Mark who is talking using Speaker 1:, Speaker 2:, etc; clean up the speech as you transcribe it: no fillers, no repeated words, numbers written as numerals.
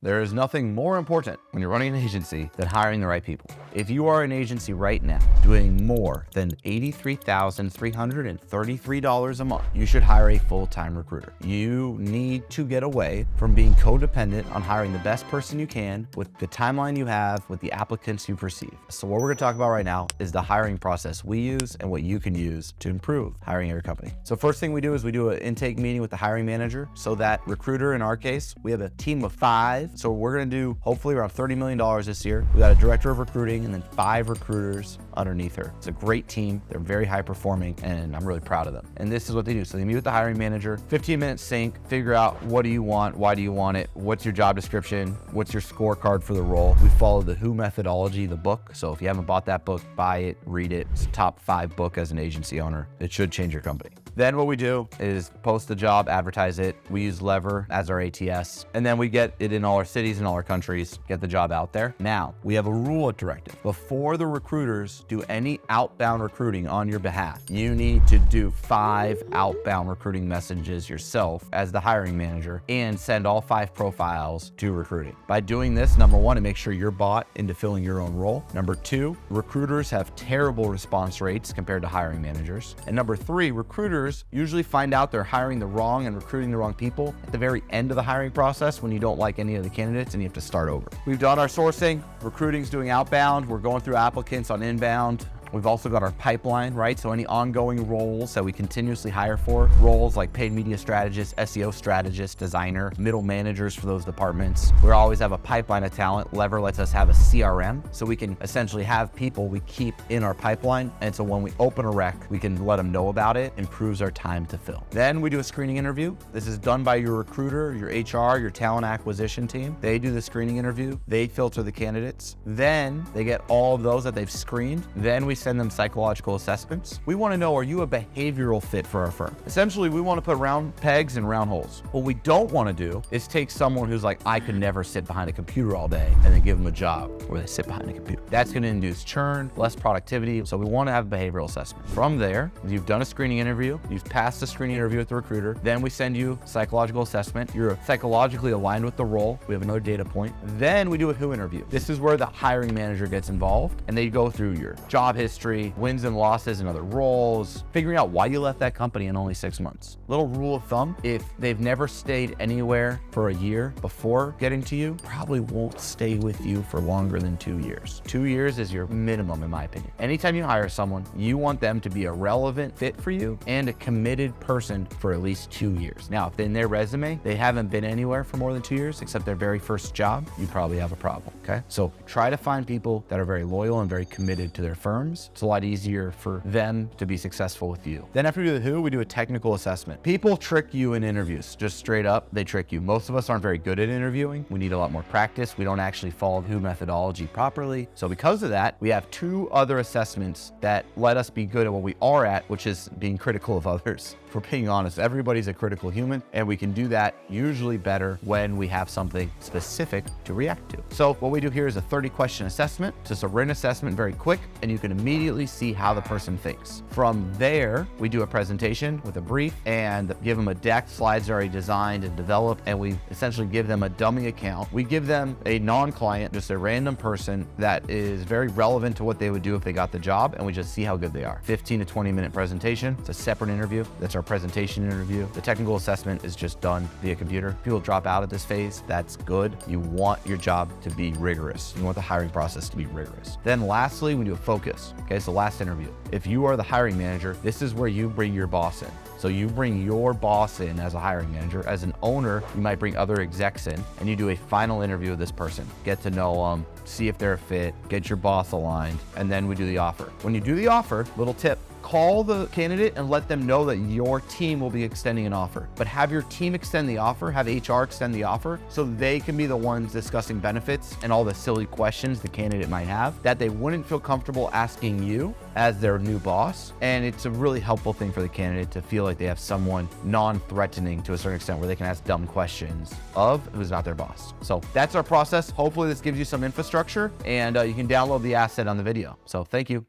Speaker 1: There is nothing more important when you're running an agency than hiring the right people. If you are an agency right now doing more than $83,333 a month, you should hire a full-time recruiter. You need to get away from being codependent on hiring the best person you can with the timeline you have, with the applicants you've received. So what we're gonna talk about right now is the hiring process we use and what you can use to improve hiring at your company. So first thing we do is we do an intake meeting with the hiring manager. So that recruiter, in our case, we have a team of 5. So we're gonna do hopefully around $30 million this year. We got a director of recruiting and then 5 recruiters underneath her. It's a great team. They're very high performing and I'm really proud of them. And this is what they do. So they meet with the hiring manager, 15-minute sync, figure out what do you want, why do you want it, what's your job description, what's your scorecard for the role. We follow the Who methodology, the book. So if you haven't bought that book, buy it, read it. It's a top 5 book as an agency owner. It should change your company. Then what we do is post the job, advertise it. We use Lever as our ATS, and then we get it in all our cities and all our countries, get the job out there. Now, we have a rule at Directive. Before the recruiters do any outbound recruiting on your behalf, you need to do 5 outbound recruiting messages yourself as the hiring manager and send all 5 profiles to recruiting. By doing this, number 1, it makes sure you're bought into filling your own role. Number 2, recruiters have terrible response rates compared to hiring managers. And number 3, recruiters usually find out they're hiring the wrong and recruiting the wrong people at the very end of the hiring process when you don't like any of the candidates and you have to start over. We've done our sourcing, recruiting's doing outbound, we're going through applicants on inbound. We've also got our pipeline, right? So any ongoing roles that we continuously hire for, roles like paid media strategist, SEO strategist, designer, middle managers for those departments. We always have a pipeline of talent. Lever lets us have a CRM, so we can essentially have people we keep in our pipeline. And so when we open a rec, we can let them know about it, improves our time to fill. Then we do a screening interview. This is done by your recruiter, your HR, your talent acquisition team. They do the screening interview. They filter the candidates. Then they get all of those that they've screened. Then we send them psychological assessments. We want to know, are you a behavioral fit for our firm? Essentially, we want to put round pegs in round holes. What we don't want to do is take someone who's like, I could never sit behind a computer all day, and then give them a job where they sit behind a computer. That's going to induce churn, less productivity. So we want to have a behavioral assessment. From there, you've done a screening interview, you've passed the screening interview with the recruiter, then we send you psychological assessment. You're psychologically aligned with the role. We have another data point. Then we do a Who interview. This is where the hiring manager gets involved and they go through your job history, wins and losses in other roles, figuring out why you left that company in only 6 months. Little rule of thumb, if they've never stayed anywhere for a year before getting to you, probably won't stay with you for longer than 2 years. 2 years is your minimum, in my opinion. Anytime you hire someone, you want them to be a relevant fit for you and a committed person for at least 2 years. Now, if in their resume, they haven't been anywhere for more than 2 years, except their very first job, you probably have a problem, okay? So try to find people that are very loyal and very committed to their firms. It's a lot easier for them to be successful with you. Then after we do the Who, we do a technical assessment. People trick you in interviews, just straight up, they trick you. Most of us aren't very good at interviewing. We need a lot more practice. We don't actually follow the Who methodology properly. So because of that, we have 2 other assessments that let us be good at what we are at, which is being critical of others. If we're being honest, everybody's a critical human, and we can do that usually better when we have something specific to react to. So what we do here is a 30-question assessment, just a written assessment, very quick, and you can immediately see how the person thinks. From there, we do a presentation with a brief and give them a deck, slides already designed and developed, and we essentially give them a dummy account. We give them a non-client, just a random person that is very relevant to what they would do if they got the job, and we just see how good they are. 15 to 20-minute presentation. It's a separate interview. That's our presentation interview. The technical assessment is just done via computer. People drop out at this phase. That's good. You want your job to be rigorous. You want the hiring process to be rigorous. Then lastly, we do a focus. Okay, so last interview. If you are the hiring manager, this is where you bring your boss in. So you bring your boss in as a hiring manager. As an owner, you might bring other execs in and you do a final interview with this person. Get to know them, see if they're a fit, get your boss aligned, and then we do the offer. When you do the offer, little tip, call the candidate and let them know that your team will be extending an offer. But have your team extend the offer, have HR extend the offer, so they can be the ones discussing benefits and all the silly questions the candidate might have that they wouldn't feel comfortable asking you as their new boss. And it's a really helpful thing for the candidate to feel like they have someone non-threatening to a certain extent where they can ask dumb questions of who's not their boss. So that's our process. Hopefully this gives you some infrastructure, and you can download the asset on the video. So thank you.